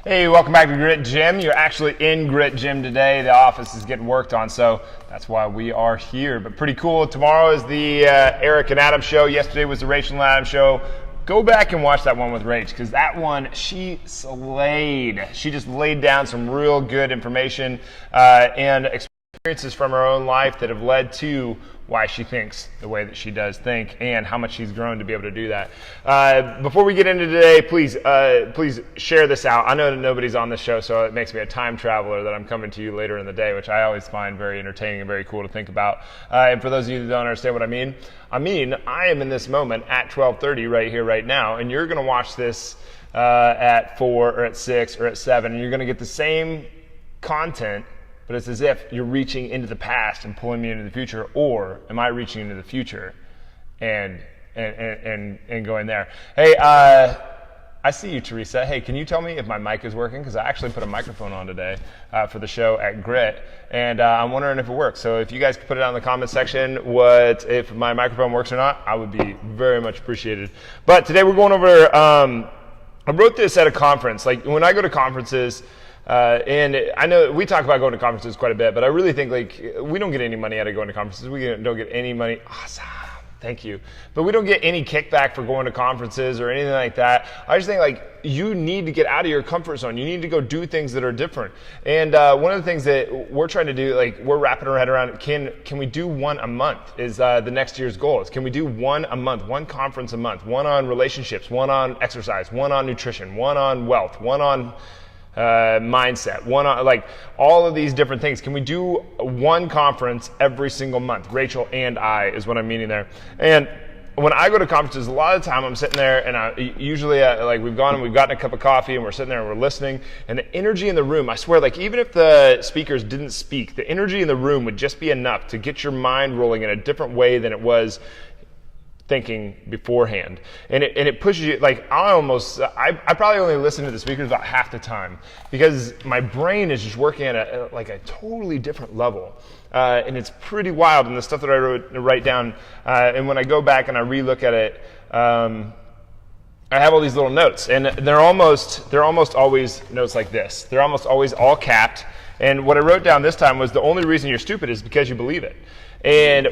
Hey, welcome back to Grit Gym. You're actually in Grit Gym today. The office is getting worked on, so that's why we are here. But pretty cool. Tomorrow is the Eric and Adam show. Yesterday was the Rachel and Adam show. Go back and watch that one with Rach, because that one, she slayed. She just laid down some real good information and experiences from her own life that have led to why she thinks the way that she does think and how much she's grown to be able to do that. Before we get into today, please share this out. I know that nobody's on the show, so it makes me a time traveler that I'm coming to you later in the day, which I always find very entertaining and very cool to think about. And for those of you that don't understand what I mean, I am in this moment at 12:30 right here, right now, and you're going to watch this at 4 or at 6 or at 7, and you're going to get the same content, but it's as if you're reaching into the past and pulling me into the future, or am I reaching into the future and going there? Hey, I see you, Teresa. Hey, can you tell me if my mic is working? Because I actually put a microphone on today for the show at Grit, and I'm wondering if it works. So if you guys could put it down in the comment section if my microphone works or not, I would be very much appreciated. But today we're going over, I wrote this at a conference. Like when I go to conferences, and I know we talk about going to conferences quite a bit, but I really think we don't get any money out of going to conferences. We don't get any money. Awesome. Thank you. But we don't get any kickback for going to conferences or anything like that. I just think you need to get out of your comfort zone. You need to go do things that are different. And one of the things that we're trying to do, we're wrapping our head around, can we do one a month is the next year's goal. Can we do one a month, one conference a month, one on relationships, one on exercise, one on nutrition, one on wealth, one on mindset, one on all of these different things. Can we do one conference every single month? Rachel and I is what I'm meaning there. And when I go to conferences, a lot of the time I'm sitting there and usually we've gone and we've gotten a cup of coffee and we're sitting there and we're listening, and the energy in the room, I swear, even if the speakers didn't speak, the energy in the room would just be enough to get your mind rolling in a different way than it was thinking beforehand. And it pushes you, I probably only listen to the speakers about half the time because my brain is just working at a totally different level. And it's pretty wild. And the stuff that I write down, and when I go back and I relook at it, I have all these little notes, and they're almost always notes like this. They're almost always all capped. And what I wrote down this time was the only reason you're stupid is because you believe it. And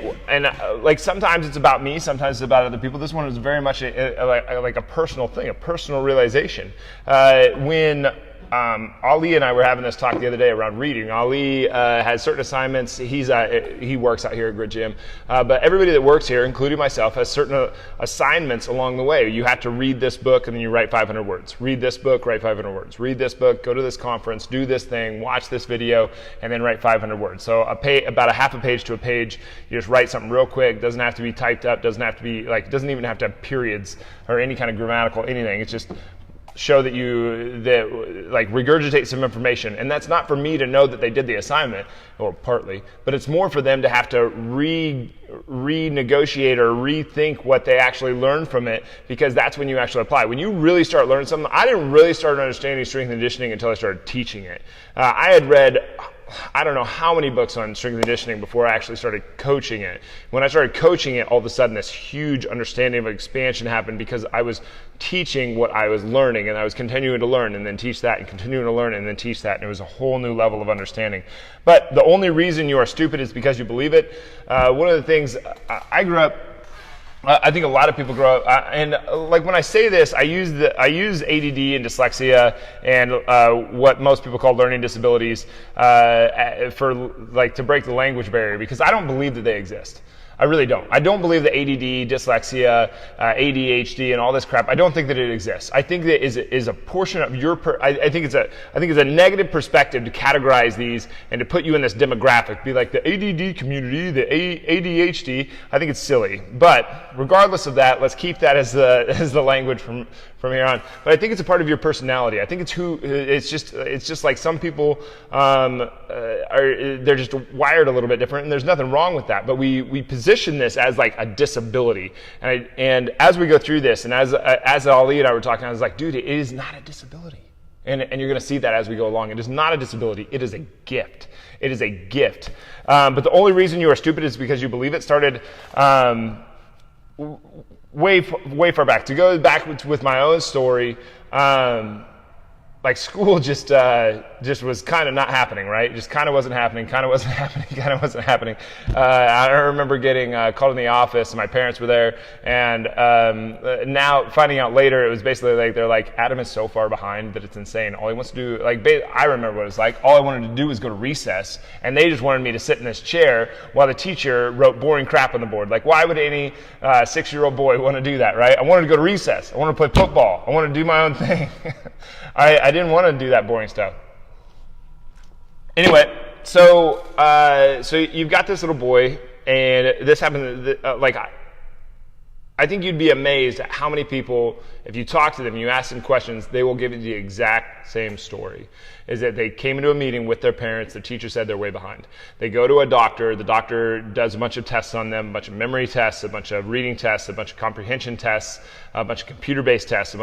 sometimes it's about me, sometimes it's about other people. This one is very much a personal thing, a personal realization. When Ali and I were having this talk the other day around reading. Ali has certain assignments. He works out here at Grit Gym, but everybody that works here, including myself, has certain assignments along the way. You have to read this book and then you write 500 words. Read this book, write 500 words. Read this book, go to this conference, do this thing, watch this video, and then write 500 words. So about a half a page to a page, you just write something real quick. Doesn't have to be typed up. Doesn't have to be doesn't even have to have periods or any kind of grammatical anything. It's just show that regurgitate some information. And that's not for me to know that they did the assignment, or partly, but it's more for them to have to renegotiate or rethink what they actually learned from it, because that's when you actually apply. When you really start learning something, I didn't really start understanding strength and conditioning until I started teaching it. I had read I don't know how many books on strength and conditioning before I actually started coaching it. When I started coaching it, all of a sudden this huge understanding of expansion happened because I was teaching what I was learning, and I was continuing to learn and then teach that and continuing to learn and then teach that, and it was a whole new level of understanding. But the only reason you are stupid is because you believe it. One of the things, I grew up, I think a lot of people grow up, and when I say this, I use ADD and dyslexia and what most people call learning disabilities to break the language barrier, because I don't believe that they exist. I really don't. I don't believe that ADD, dyslexia, ADHD, and all this crap. I don't think that it exists. I think that is a portion of your. I think it's a negative perspective to categorize these and to put you in this demographic. Be like the ADD community, the ADHD. I think it's silly. But regardless of that, let's keep that as the language from here on. But I think it's a part of your personality. I think it's who. It's just like some people they're just wired a little bit different, and there's nothing wrong with that. But we position this as like a disability, and as we go through this, and as Ali and I were talking, I was like, dude, it is not a disability, and you're going to see that as we go along. It is not a disability. It is a gift. It is a gift. But the only reason you are stupid is because you believe it. Started way far back. To go back with my own story, like school just was kind of not happening, right? Just kind of wasn't happening, kind of wasn't happening, kind of wasn't happening. I remember getting called in the office, and my parents were there, and now finding out later, it was basically like, they're like, Adam is so far behind that it's insane. All he wants to do, like, I remember what it was like. All I wanted to do was go to recess, and they just wanted me to sit in this chair while the teacher wrote boring crap on the board. Like, why would any 6-year-old boy want to do that, right? I wanted to go to recess. I wanted to play football. I wanted to do my own thing. I didn't want to do that boring stuff. Anyway, so you've got this little boy, and this happened. I think you'd be amazed at how many people, if you talk to them, you ask them questions, they will give you the exact same story. Is that they came into a meeting with their parents, the teacher said they're way behind. They go to a doctor, the doctor does a bunch of tests on them, a bunch of memory tests, a bunch of reading tests, a bunch of comprehension tests, a bunch of computer-based tests,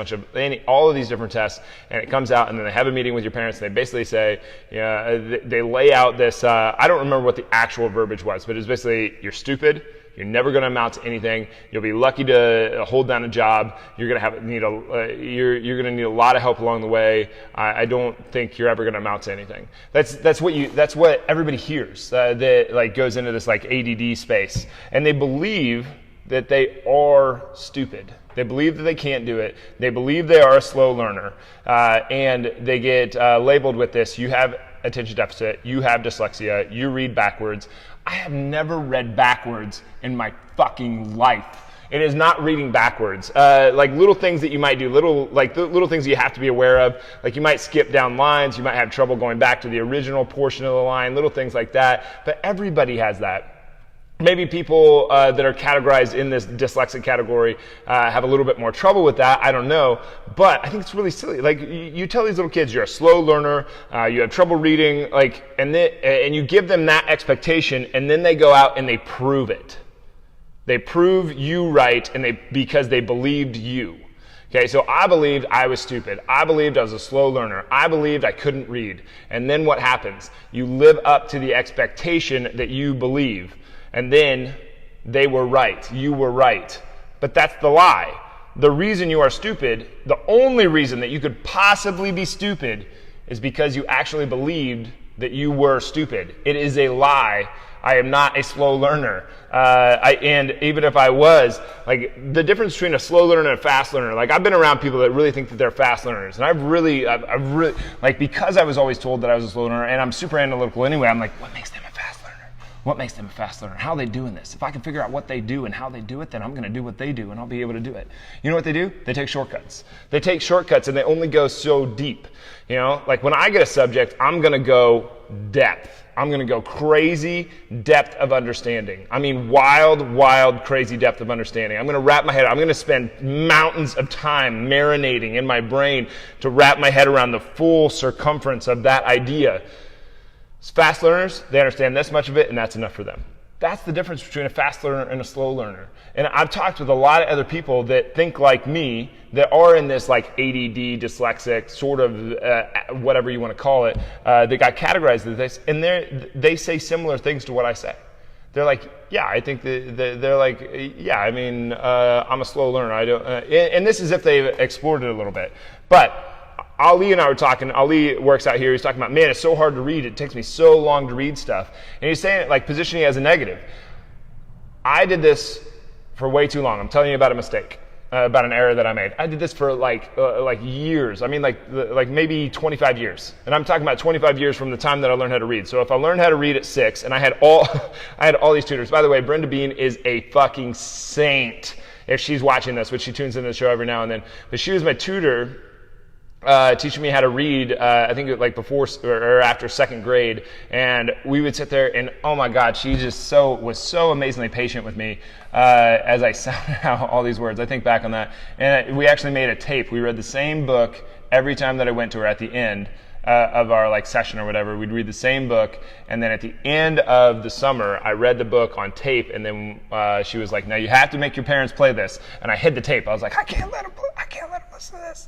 all of these different tests, and it comes out, and then they have a meeting with your parents, and they basically say, they lay out this, I don't remember what the actual verbiage was, but it's basically, you're stupid, you're never going to amount to anything. You'll be lucky to hold down a job. You're going to need a lot of help along the way. I don't think you're ever going to amount to anything. That's what everybody hears that like goes into this like ADD space, and they believe that they are stupid. They believe that they can't do it. They believe they are a slow learner, and they get labeled with this. You have attention deficit. You have dyslexia. You read backwards. I have never read backwards in my fucking life. It is not reading backwards. Like little things that you might do, little things you have to be aware of. Like you might skip down lines, you might have trouble going back to the original portion of the line, little things like that. But everybody has that. Maybe people that are categorized in this dyslexic category have a little bit more trouble with that. I don't know. But I think it's really silly. Like you tell these little kids you're a slow learner, you have trouble reading, and you give them that expectation, and then they go out and they prove it. They prove you right, because they believed you. Okay, so I believed I was stupid. I believed I was a slow learner. I believed I couldn't read. And then what happens? You live up to the expectation that you believe. And then they were right. You were right. But that's the lie. The reason you are stupid, the only reason that you could possibly be stupid, is because you actually believed that you were stupid. It is a lie. I am not a slow learner. And even if I was, like the difference between a slow learner and a fast learner, like I've been around people that really think that they're fast learners. And I've really, like because I was always told that I was a slow learner, and I'm super analytical anyway, I'm like, what makes them a fast learner? What makes them a fast learner? How are they doing this? If I can figure out what they do and how they do it, then I'm going to do what they do and I'll be able to do it. You know what they do? They take shortcuts. They take shortcuts and they only go so deep. You know, like when I get a subject, I'm going to go depth. I'm going to go crazy depth of understanding. I mean, wild, crazy depth of understanding. I'm going to wrap my head. I'm going to spend mountains of time marinating in my brain to wrap my head around the full circumference of that idea. Fast learners, they understand this much of it, and that's enough for them. That's the difference between a fast learner and a slow learner. And I've talked with a lot of other people that think like me, that are in this like ADD, dyslexic, sort of whatever you want to call it, that got categorized as this, and they say similar things to what I say. They're like, yeah, I think they're like, yeah, I mean, I'm a slow learner. I don't, and this is if they've explored it a little bit. But Ali and I were talking. Ali works out here. He's talking about, man, it's so hard to read. It takes me so long to read stuff. And he's saying it like positioning as a negative. I did this for way too long. I'm telling you about a mistake, about an error that I made. I did this for like years. I mean, like maybe 25 years. And I'm talking about 25 years from the time that I learned how to read. So if I learned how to read at 6, and I had all these tutors. By the way, Brenda Bean is a fucking saint. If she's watching this, which she tunes into the show every now and then, but she was my tutor. Teaching me how to read, I think like before or after 2nd grade, and we would sit there and oh my God, she just was so amazingly patient with me as I sounded out all these words. I think back on that, and we actually made a tape. We read the same book every time that I went to her at the end of our like session or whatever. We'd read the same book, and then at the end of the summer, I read the book on tape, and then she was like, "Now you have to make your parents play this," and I hid the tape. I was like, "I can't let them listen to this."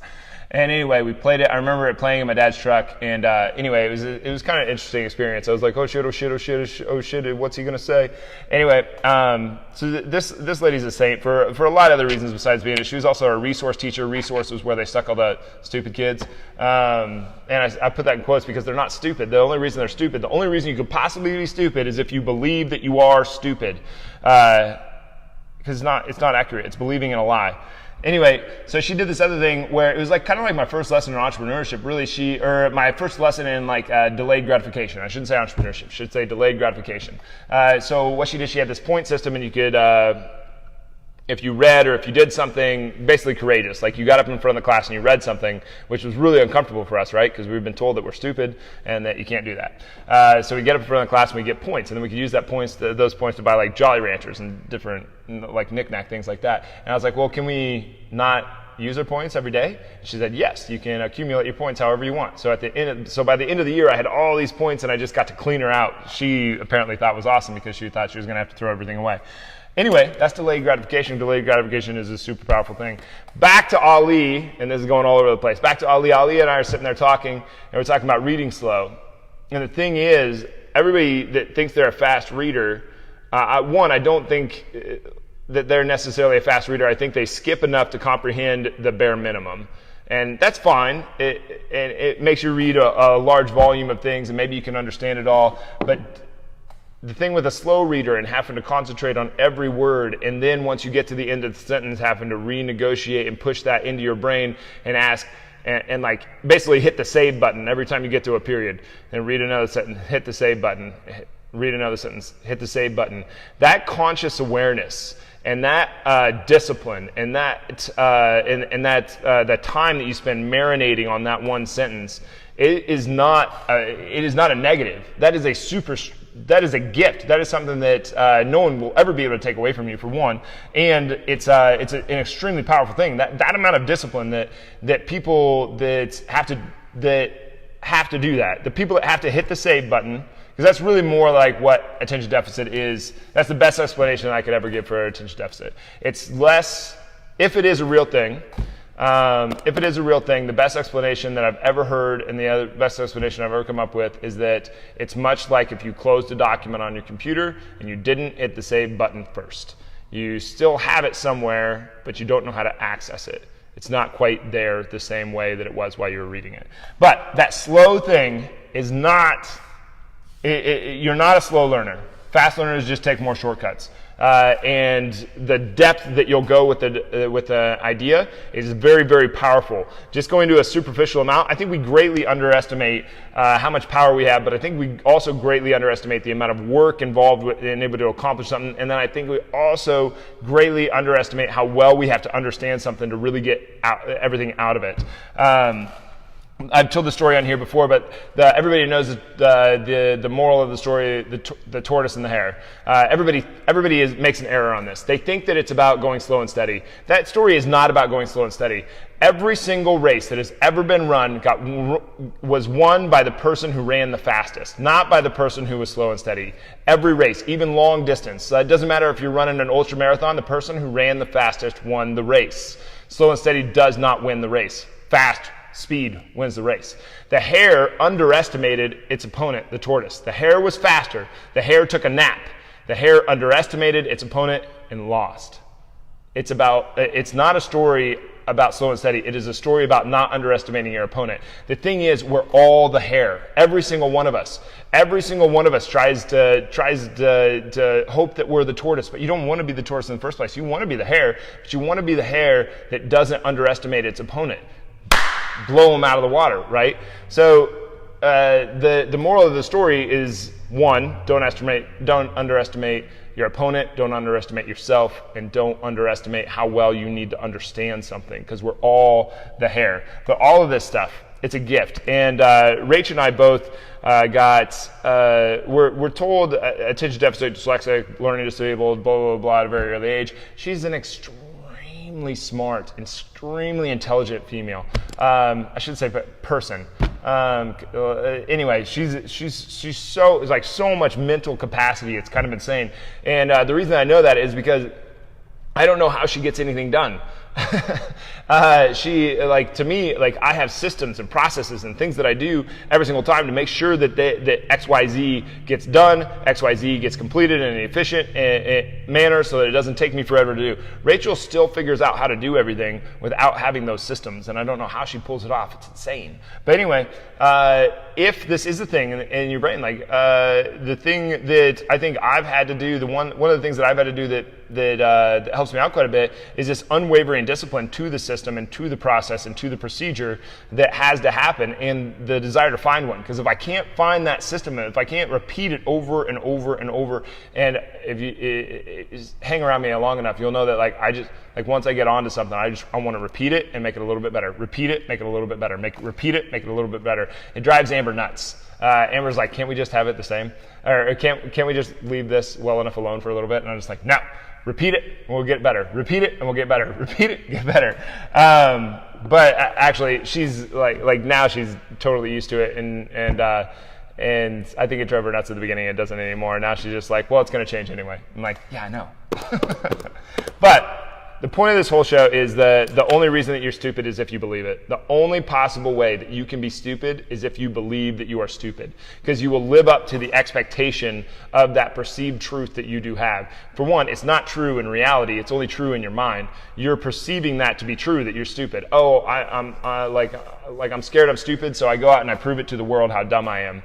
And anyway, we played it. I remember it playing in my dad's truck. And anyway, it was kind of an interesting experience. I was like, oh shit, oh shit, oh shit, oh shit, what's he gonna say? Anyway, so this lady's a saint for a lot of other reasons besides being she was also a resource teacher. Resource was where they stuck all the stupid kids. And I put that in quotes because they're not stupid. The only reason they're stupid, the only reason you could possibly be stupid is if you believe that you are stupid. Because it's not accurate. It's believing in a lie. Anyway, so she did this other thing where it was like kind of like my first lesson in entrepreneurship. Really, my first lesson in like delayed gratification. I shouldn't say entrepreneurship. I should say delayed gratification. So what she did, she had this point system, and you could, if you read or if you did something basically courageous, like you got up in front of the class and you read something, which was really uncomfortable for us, right? Because we've been told that we're stupid and that you can't do that. So we get up in front of the class and we get points, and then we could use those points to buy like Jolly Ranchers and different like knick-knack things like that. And I was like, well, can we not use our points every day? And she said, yes, you can accumulate your points however you want. So by the end of the year, I had all these points and I just got to clean her out. She apparently thought it was awesome because she thought she was going to have to throw everything away. Anyway, that's delayed gratification. Delayed gratification is a super powerful thing. Back to Ali, and this is going all over the place. Back to Ali. Ali and I are sitting there talking, and we're talking about reading slow. And the thing is, everybody that thinks they're a fast reader, I don't think that they're necessarily a fast reader. I think they skip enough to comprehend the bare minimum. And that's fine. It makes you read a large volume of things, and maybe you can understand it all. But the thing with a slow reader and having to concentrate on every word, and then once you get to the end of the sentence, having to renegotiate and push that into your brain and ask, and like basically hit the save button every time you get to a period, and read another sentence, hit the save button, read another sentence, hit the save button. That conscious awareness and that discipline and that the time that you spend marinating on that one sentence, it is not a negative. That is a gift. That is something that no one will ever be able to take away from you, for one. And it's an extremely powerful thing. That amount of discipline that people that have to do that, the people that have to hit the save button, because that's really more like what attention deficit is. That's the best explanation I could ever give for attention deficit. It's less, if it is a real thing. The best explanation that I've ever heard and the other best explanation I've ever come up with is that it's much like if you closed a document on your computer and you didn't hit the save button first. You still have it somewhere, but you don't know how to access it. It's not quite there the same way that it was while you were reading it. But that slow thing is not, you're not a slow learner. Fast learners just take more shortcuts. And the depth that you'll go with the idea is very, very powerful. Just going to a superficial amount, I think we greatly underestimate how much power we have, but I think we also greatly underestimate the amount of work involved with being able to accomplish something. And then I think we also greatly underestimate how well we have to understand something to really get everything out of it. I've told the story on here before, but everybody knows the moral of the story, the tortoise and the hare. Everybody makes an error on this. They think that it's about going slow and steady. That story is not about going slow and steady. Every single race that has ever been run was won by the person who ran the fastest, not by the person who was slow and steady. Every race, even long distance. It doesn't matter if you're running an ultra marathon, the person who ran the fastest won the race. Slow and steady does not win the race. Fast speed wins the race. The hare underestimated its opponent, the tortoise. The hare was faster. The hare took a nap. The hare underestimated its opponent and lost. It's not a story about slow and steady. It is a story about not underestimating your opponent. The thing is, we're all the hare. Every single one of us. Every single one of us tries to hope that we're the tortoise, but you don't want to be the tortoise in the first place. You want to be the hare, but you want to be the hare that doesn't underestimate its opponent. Blow them out of the water, right? So the moral of the story is, one, don't underestimate your opponent, don't underestimate yourself, and don't underestimate how well you need to understand something, because we're all the hare. But all of this stuff, it's a gift. And Rach and I both we're told attention deficit, dyslexic, learning disabled, blah, blah, blah, at a very early age. She's an extremely smart, extremely intelligent female. I should say person. Anyway, she's so much mental capacity. It's kind of insane. And the reason I know that is because I don't know how she gets anything done. She, like, to me, like, I have systems and processes and things that I do every single time to make sure that that XYZ gets done, XYZ gets completed in an efficient manner so that it doesn't take me forever to do. Rachel still figures out how to do everything without having those systems, and I don't know how she pulls it off. It's insane. But anyway, if this is a thing in your brain, like, the thing that I think I've had to do, one of the things that I've had to do that helps me out quite a bit is this unwavering discipline to the system and to the process and to the procedure that has to happen, and the desire to find one. Because if I can't find that system, if I can't repeat it over and over and over, and if you hang around me long enough, you'll know that, like, once I get onto something, I want to repeat it and make it a little bit better. Repeat it, make it a little bit better. Repeat it, make it a little bit better. It drives Amber nuts. Amber's like, can't we just have it the same? Or can't we just leave this well enough alone for a little bit? And I'm just like, no. Repeat it, and we'll get better. Repeat it, and we'll get better. Repeat it, get better. But actually, she's like now she's totally used to it, and I think it drove her nuts at the beginning. It doesn't anymore. Now she's just like, well, it's going to change anyway. I'm like, yeah, I know. But the point of this whole show is the only reason that you're stupid is if you believe it. The only possible way that you can be stupid is if you believe that you are stupid, because you will live up to the expectation of that perceived truth that you do have. For one, it's not true in reality. It's only true in your mind. You're perceiving that to be true, that you're stupid. Oh, I'm scared I'm stupid, so I go out and I prove it to the world how dumb I am.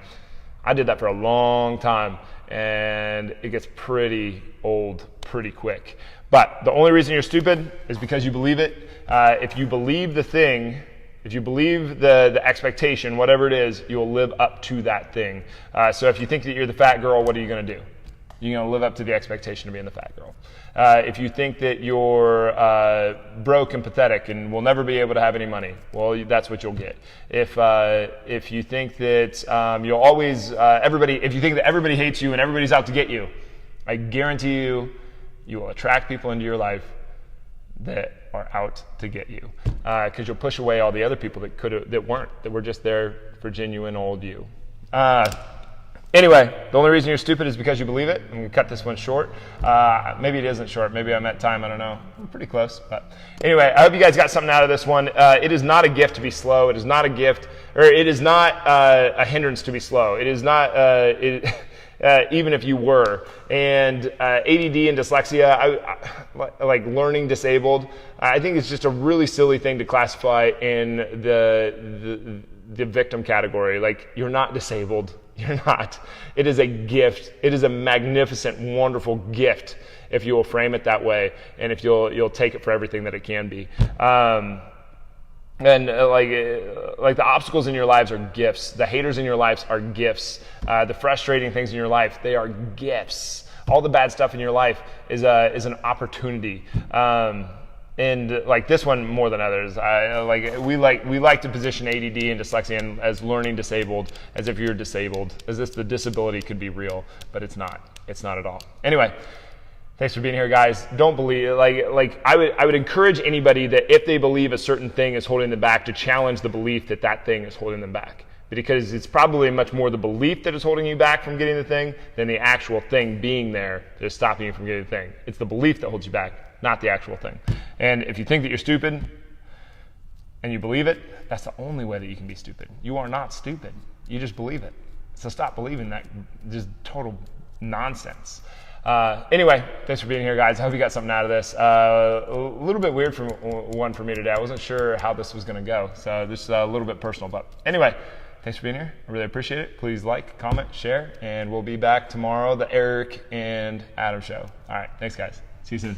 I did that for a long time, and it gets pretty old pretty quick. But the only reason you're stupid is because you believe it. If you believe the thing, if you believe the expectation, whatever it is, you'll live up to that thing. So if you think that you're the fat girl, what are you going to do? You're going to live up to the expectation of being the fat girl. If you think that you're broke and pathetic and will never be able to have any money, well, that's what you'll get. If you think that you'll always if you think that everybody hates you and everybody's out to get you, I guarantee you will attract people into your life that are out to get you, because you'll push away all the other people that were just there for genuine old you. Anyway, the only reason you're stupid is because you believe it. I'm going to cut this one short. Maybe it isn't short. Maybe I'm at time. I don't know. I'm pretty close. But anyway, I hope you guys got something out of this one. It is not a gift to be slow. It is not a gift, or it is not a hindrance to be slow. It is not, even if you were. And ADD and dyslexia, like learning disabled, I think it's just a really silly thing to classify in the victim category. Like, you're not disabled. You're not. It is a gift. It is a magnificent, wonderful gift if you will frame it that way, and if you'll take it for everything that it can be. And like the obstacles in your lives are gifts. The haters in your lives are gifts. The frustrating things in your life, they are gifts. All the bad stuff in your life is an opportunity. And like this one more than others, we like to position ADD and dyslexia as learning disabled, as if you're disabled, as if the disability could be real, but it's not. It's not at all. Anyway, thanks for being here, guys. Don't believe, I would encourage anybody that if they believe a certain thing is holding them back, to challenge the belief that that thing is holding them back. Because it's probably much more the belief that is holding you back from getting the thing than the actual thing being there that is stopping you from getting the thing. It's the belief that holds you back, not the actual thing. And if you think that you're stupid and you believe it, that's the only way that you can be stupid. You are not stupid. You just believe it. So stop believing that just total nonsense. Anyway, thanks for being here, guys. I hope you got something out of this. A little bit weird for me today. I wasn't sure how this was going to go, so just a little bit personal. But anyway, thanks for being here. I really appreciate it. Please like, comment, share, and we'll be back tomorrow, the Eric and Adam show. All right, thanks, guys. See you soon.